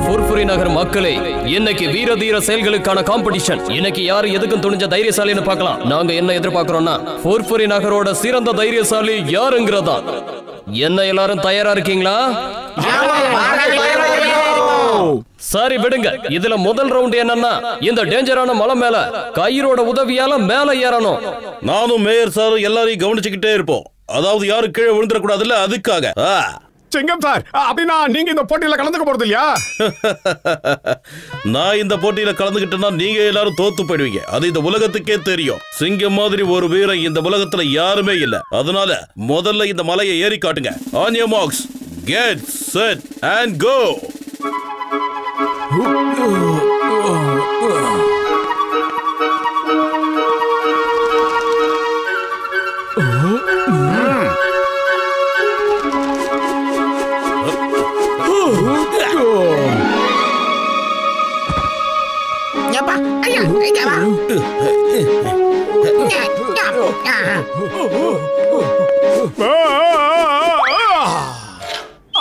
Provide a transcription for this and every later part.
ஃபுர்ஃபுரி நகர் மக்களே, இன்னைக்கு வீர தீர செயல்களுக்கான காம்படிஷன். இன்னைக்கு யாரு எதுக்கும் துணிஞ்ச தைரியசாலின்னு பார்க்கலாம். நாங்க என்ன எதிர்பார்க்கிறோம்னா ஃபுர்ஃபுரி நகரோட சிறந்த தைரியசாலி யாருங்கிறதா. என்ன எல்லாரும் தயாரா இருக்கீங்களா? சரி விடுங்க. இதுல முதல் ரவுண்ட் என்னன்னா, இந்த டேஞ்சரான மலை மேல கயிறோட உதவியால மேல ஏறணும். நானும் மேயர் சார் எல்லாரையும் கவனிச்சுக்கிட்டே இருப்போம். அதாவது யாரும் கீழே விழுந்துடக்கூடாதுல்ல, அதுக்காக. சிங்கம் சார், அப்படின்னா நீங்க இந்த போட்டியில கலந்துக்க போறது இல்லையா? நான் இந்த போட்டியில கலந்துக்கிட்டேன்னா நீங்க எல்லாரும் தோத்து போயிடுவீங்க. அது இந்த உலகத்துக்கே தெரியும். சிங்கம் மாதிரி ஒரு வீரன் இந்த உலகத்துல யாருமே இல்ல. அதனால முதல்ல இந்த மலையை ஏறி காட்டுங்க. On your marks, get set and go.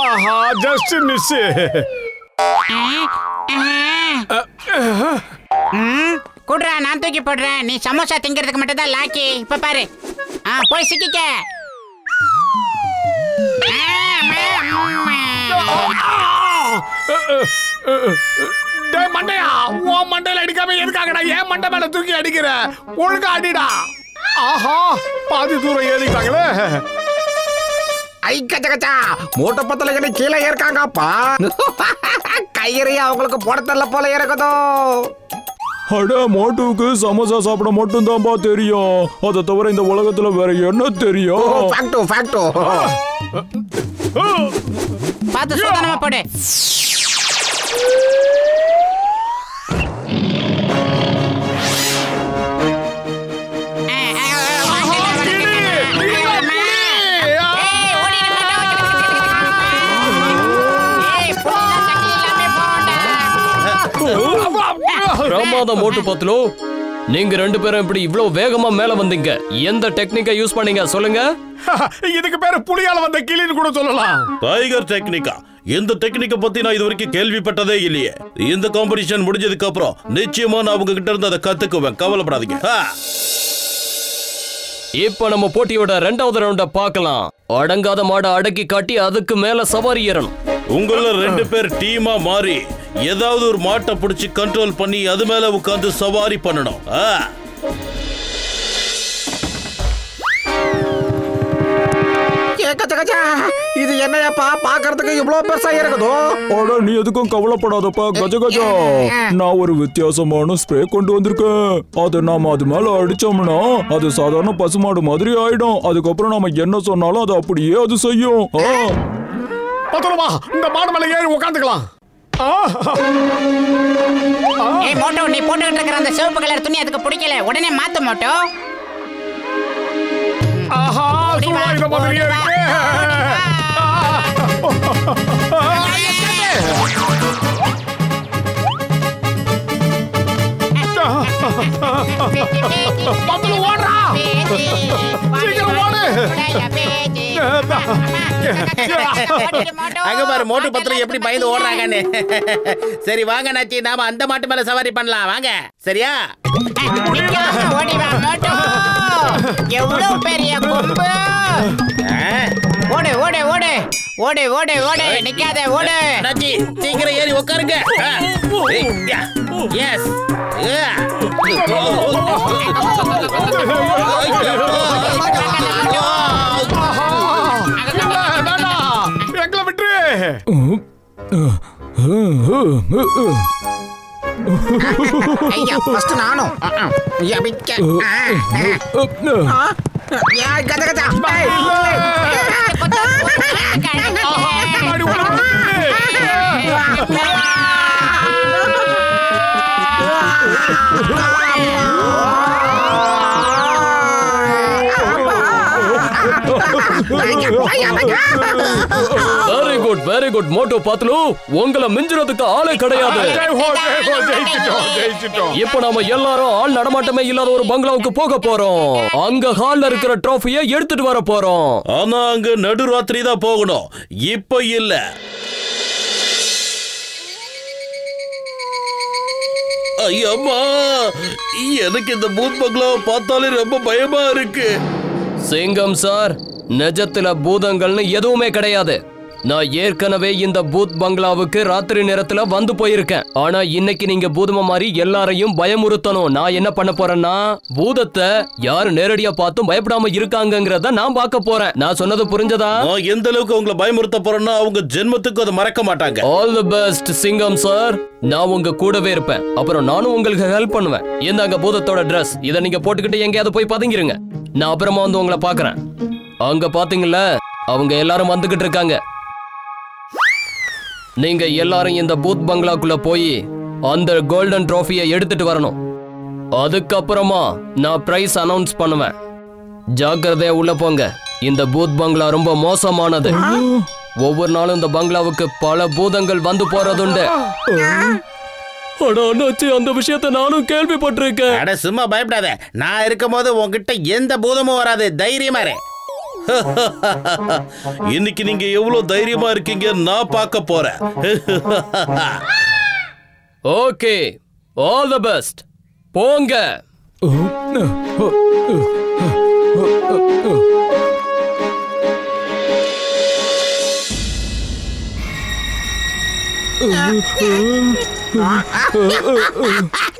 ஆஹா, ஜஸ்ட் மிஸ். குடுறா, நான் தூக்கி போடுறேன். நீ சமோசா திங்கிறதுக்கு மட்டும் தான் லாக்கி. இப்ப பாரு, போய் சிக்கிக்க. மண்டையா, உன் மண்டையில அடிக்காம எதுக்காகடா என் மண்டை மேல தூக்கி அடிக்கிற? ஒழுங்கா அடிடா. ஆஹா, பாதி தூரம் ஏறிட்டாங்களே. ஐக்கச்சா மூட்டை பத்தல கீழே ஏற்காங்கப்பா. கயிறையா அவங்களுக்கு போட தெரியல போல இருக்குதோ. அட, மோட்டுவுக்கு சமோசா சாப்பிட மட்டும் தான்ப்பா தெரியும். அதை தவிர இந்த உலகத்துல வேற என்ன தெரியும்? பார்த்து சூதானமா போடு. பிரமாதம் மோட்டு பத்லு. நீங்க ரெண்டு பேரும் இப்படி இவ்வளவு வேகமா மேல வந்தீங்க. எந்த டெக்னிக்கை யூஸ் பண்ணீங்க சொல்லுங்க? இதுக்கு பேரு புலியால வந்த கிளின்னு கூட சொல்லலாம். டைகர் டெக்னிக்கா? எந்த டெக்னிக்கை பத்தி நான் இது வரைக்கும் கேள்விப்பட்டதே இல்லையே. இந்த காம்படிஷன் முடிஞ்சதுக்கு அப்புறம் நிச்சயமா நான் அவங்க கிட்ட இருந்து அதை கத்துக்குவேன். கவலைப்படாதீங்க. இப்ப நம்ம போட்டியோட ரெண்டாவது ரவுண்ட பார்க்கலாம். அடங்காத மாட அடக்கி காட்டி அதுக்கு மேல சவாரி ஏறணும். உங்கள ரெண்டு பேர் டீமா மாறி ஏதாவது ஒரு மாட்டை பிடிச்சி கண்ட்ரோல் பண்ணி அது மேல உட்கார்ந்து சவாரி பண்ணணும். இது என்னையாப்பா பாக்குறதுக்கு இவ்வளவு பெருசா இருக்குதோ? அட, நீ எதுக்கும் கவலைப்படாதப்பா கஜகஜா. நான் ஒரு வித்தியாசமான ஸ்ப்ரே கொண்டு வந்திருக்கேன். அதை நாம அது மேல அடிச்சோம்னா அது சாதாரண பசுமாடு மாதிரி ஆயிடும். அதுக்கப்புறம் நாம என்ன சொன்னாலும் அது அப்படியே அது செய்யும். பத்திரமா இந்த மாடு மேல ஏறி உட்காந்துக்கலாம். ஏய் மோட்டோ, நீ போட்டுக்கிட்டு இருக்கிற அந்த சிவப்பு கலர் துணி அதுக்கு பிடிக்கல. உடனே மாத்து மோட்டோ. ஆஹா, இந்த மாதிரி இருக்கு. பத்லு ஓடுறா. சீக்கிரம் ஓடு. அங்க பாரு மோட்டு பத்லு எப்படி பயந்து ஓடுறாங்கன்னு. சரி வாங்க நாச்சி, நாம அந்த மாட்டு மேல சவாரி பண்ணலாம். வாங்க. சரியா? ஓடி வா மோட்டோ. எவ்வளவு பெரிய கொம்பு. ஓடு ஓடு ஓடு ஓடு ஓடு ஓடு, நிக்காத ஓடு. நாச்சி சீக்கிரம் ஏறி உட்காருங்க. எஸ். எங்களை விட்டு. ஐயா, ஃபர்ஸ்ட் நானும். வெரி குட் மோட்டோ பத்லு, உங்களை மிஞ்சுறதுக்கு ஆளே கிடையாது. இப்ப நாம எல்லாரும் ஆள் நடமாட்டமே இல்லாத ஒரு பங்களாவுக்கு போக போறோம். அங்க ஹால்ல இருக்கிற ட்ராஃபியை எடுத்துட்டு வர போறோம். ஆனா அங்க நடுராத்திரி தான் போகணும், இப்ப இல்ல. ஐயம்மா, எனக்கு இந்த பூத் பங்களாவை பார்த்தாலே ரொம்ப பயமா இருக்கு. சிங்கம் சார், நிஜத்துல பூதங்கள்னு எதுவுமே கிடையாது. நான் ஏற்கனவே இந்த பூத் பங்களாவுக்கு ராத்திரி நேரத்துல வந்து போயிருக்கேன். ஆனா இன்னைக்கு நீங்க பூதமா மாதிரி எல்லாரையும் பயமுறுத்தணும். நான் என்ன பண்ண போறேன்னா, பூதத்தை யாரு நேரடியா பார்த்தும் பயப்படாம இருக்காங்கங்கறத நான் பார்க்க போறேன். நான் சொன்னது புரிஞ்சதா? நான் எந்த அளவுக்கு உங்களை பயமுறுத்த போறேன்னா அவங்க ஜென்மத்துக்கு அதை மறக்க மாட்டாங்க. ஆல் தி பெஸ்ட் சிங்கம் சார். நான் உங்க கூடவே இருப்பேன். அப்புறம் நானும் உங்களுக்கு ஹெல்ப் பண்ணுவேன். இந்தாங்க பூதத்தோட Dress. இதை நீங்க போட்டுக்கிட்டு எங்கேயாவது போய் பதுங்கிருங்க. நான் அப்புறமா வந்து உங்களை பாக்குறேன். அங்க பாத்தீங்களா, அவங்க எல்லாரும் வந்துகிட்டு இருக்காங்க. நீங்க எல்லாரும் இந்த பூத் பங்களாக்குள்ள போய் அந்த கோல்டன் ட்ராஃபியை எடுத்துட்டு வரணும். அதுக்கப்புறமா நான் பிரைஸ் அனௌன்ஸ் பண்ணுவேன். ஜாக்கிரதையா உள்ள போங்க. இந்த பூத் பங்களா ரொம்ப மோசமானது. ஒவ்வொரு நாளும் இந்த பங்களாவுக்கு பல பூதங்கள் வந்து போறதுண்டு. அந்த விஷயத்தை நானும் கேள்விப்பட்டிருக்கேன். அட சும்மா பயப்படாத. நான் இருக்கும் போது உங்ககிட்ட எந்த பூதமும் வராது. தைரியமா இரு. இன்னைக்கு நீங்க எவ்வளவு தைரியமா இருக்கீங்க நான் பார்க்க போறேன். Okay, all the best. போங்க.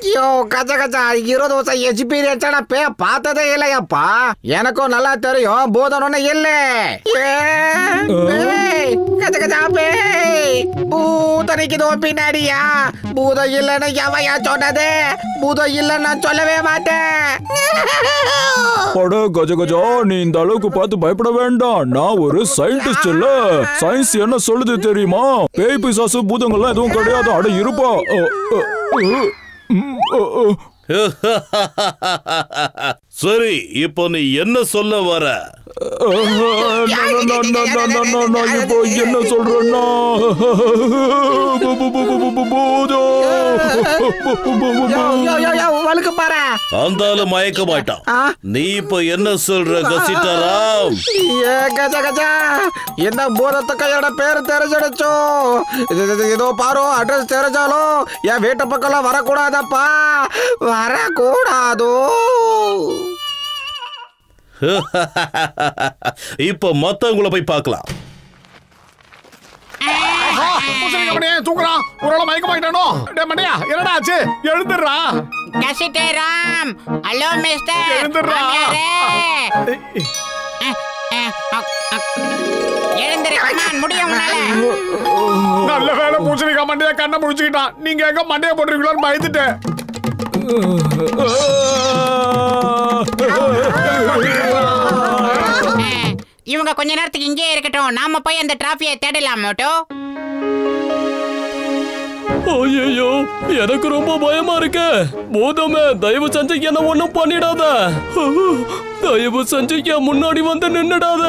ஐயோ கஜ கஜா 20 வருஷம் எக்ஸ்பீரியன்ஸ் பார்த்ததே இல்லையாப்பா. எனக்கும் நல்லா தெரியும் பூதம் இல்ல. கஜ கஜா பூதம் நிக்குதோ பின்னாடியா? பூதம் இல்லன்னு எவையா சொன்னது? பூதம் இல்லன்னு நான் சொல்லவே மாட்டேன். கஜ கஜா, நீ இந்த அளவுக்கு பார்த்து பயப்பட வேண்டாம். நான் ஒரு சயின்டிஸ்ட் இல்ல. சயின்ஸ் என்ன சொல்லுது தெரியுமா? பேய் பிசாசு பூதங்கள்லாம் எதுவும் கிடையாது. அட இருப்பா. சரி, இப்போ நீ என்ன சொல்ல வர? இப்போ என்ன சொல்றேன்னா, அந்த ஆளு மயக்க மாட்டான். நீ இப்போ என்ன சொல்ற கசிட்டராம்? கஜா கஜா, இந்த பூதத்தை கையோட பேரு தெரிஞ்சிடுச்சோ. ஏதோ பாரு, அட்ரஸ் தெரிஞ்சாலும் என் வீட்டு பக்கம் வரக்கூடாதப்பா. வரக்கூடாதோ. இப்ப மத்தவங்கள போய் பார்க்கலாம். தூக்குறான். ஒரு மயக்கமாயிட்டானோ? என்னடா ஆச்சு? எழுந்துடுறா. கசிட்டராம். Hello mister. எழுந்துடுறா. எழுந்துரு. முடியும் உன்னால. நல்ல வேலை பூசணிக்கா மண்டைய கண்ணை முடிச்சுக்கிட்டான். நீங்க எங்க மண்டைய போட்டுருக்கீங்களோன்னு பயந்துட்டேன். இவங்க கொஞ்ச நேரத்துக்கு இங்கே இருக்கட்டும். நாம போய் அந்த டிராஃபியை தேடலாம். மோட்டோ, ஐயோ, எனக்கு ரொம்ப பயமா இருக்கு. பூதமே, தயவு செஞ்சு என்ன ஒண்ணும் பண்ணிடாத. தயவு செஞ்சு என் முன்னாடி வந்து நின்னுடாத.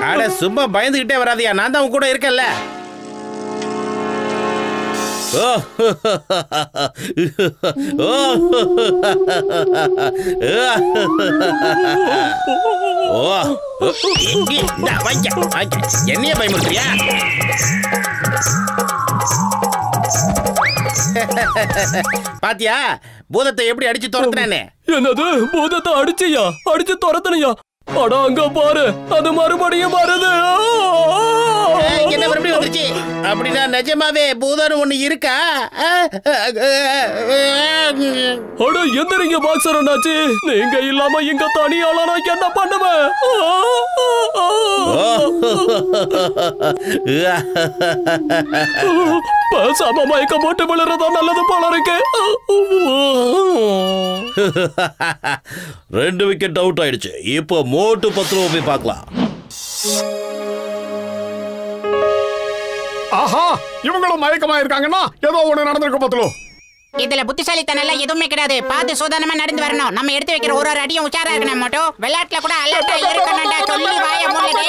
அட சும்மா பயந்துகிட்டே வராதியா. நான் தான் உன் கூட இருக்கேன்ல. என்னைய பயமுறுத்தியா? பாத்தியா பூதத்தை எப்படி அடிச்சு துரத்துனே? என்னது, பூதத்தை அடிச்சியா? அடிச்சு துரத்துனியா? அட அங்க பாரு, அது மறுபடியும் வருது. என்ன மறுபடியும் வந்துருச்சு? அப்படின்னா நிஜமாவே பூதம் ஒண்ணு இருக்கா? அட எந்திரிங்க பாக்ஸர் அண்ணாச்சி. நீங்க இல்லாம இங்க தனியால நான் என்ன பண்ணுவேன்? பேசாம மயக்க போட்டு விழுறதா நல்லது போல இருக்கு. 2 விக்கெட் அவுட் ஆயிடுச்சு. இப்போ மோட்டு பத்லுவை போய் பார்க்கலாம். ஆஹா, இவங்களும் மயக்கமா இருக்காங்கன்னா ஏதோ ஒண்ணு நடந்திருக்கு பத்லு. இதுல புத்திசாலித்தனம் எல்லாம் எதுவுமே கிடையாது. பார்த்து சோதனமா நடந்து வரணும். நம்ம எடுத்து வைக்கிற ஒரு அடியும் உஷாரா இருக்கணும். மோட்டோ, விளையாட்டுல கூட அலர்ட்டா இருக்கணும். கிள்ளி வாய மூடுடே.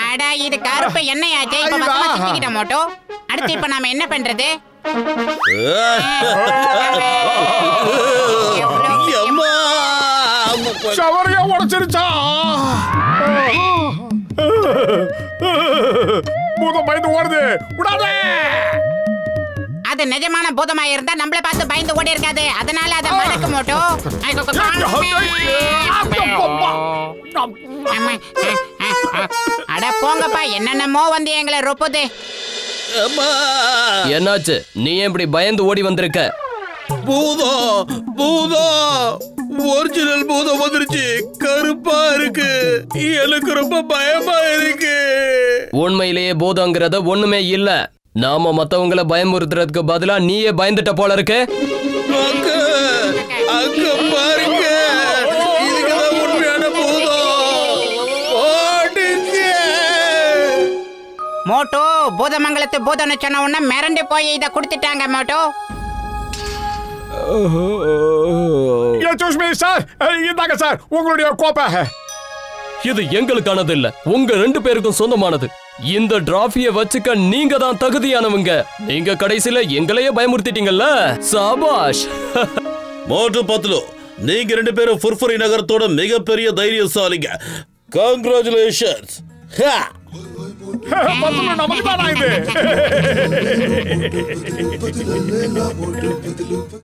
அடா இது கருப்பு என்னையாச்சே? இப்ப பக்கமா சிக்கிட்ட மோட்டோ. அடுத்து இப்ப நாம என்ன பண்றது? அம்மா சவரையா உடைச்சிருச்சா? பூதம் பயந்து ஓடுது, விடாதே. அது நிஜமான பூதமா இருந்தா நம்மள பார்த்து பயந்து ஓடி இருக்காது. அதனால அத மடக்கு மோட்டோ. அட போங்கப்பா, என்னென்னமோ வந்து எங்களை ரொப்புது. என்னாச்சு? நீ ஏன் இப்படி பயந்து ஓடி வந்திருக்க? பூதம் பூதம் ஒரிஜினல் பூதம் வந்துருச்சு. கருப்பா இருக்கு, எனக்கு ரொம்ப பயமா இருக்கு. உண்மையிலேயே பூதங்கிறத ஒண்ணுமே இல்ல. நாம மத்தவங்கள பயமுறுத்துறதுக்கு பதிலா நீயே பயந்துட்ட போல இருக்கு. அங்க அங்க பாருங்க, இதுக்குதான் உண்மையான பூதம். ஓடுங்க. மோட்டோ, பூதமங்கலத்து பூதம்னு சொன்ன உடனே மிரண்டு போய் இதை கொடுத்துட்டாங்க மோட்டோ. சார், இந்தாங்க சார் உங்களுடைய கோப்பை. இது எங்களுக்கானது இல்ல, உங்க 2 பேருக்கும் சொந்தமானது. இந்த டிராஃபியை வச்சுக்க நீங்க தான் தகுதியானவங்க. நீங்க கடைசியில எங்களையே பயமுறுத்திட்டீங்கல்ல. சாபாஷ். மோட்டு பத்லு, நீங்க 2 பேரும் ஃபுர்ஃபுரி நகரத்தோட மிகப்பெரிய தைரியசாலிங்க. கங்க்ராச்சுலேஷன்ஸ். நமக்கு தான் இது.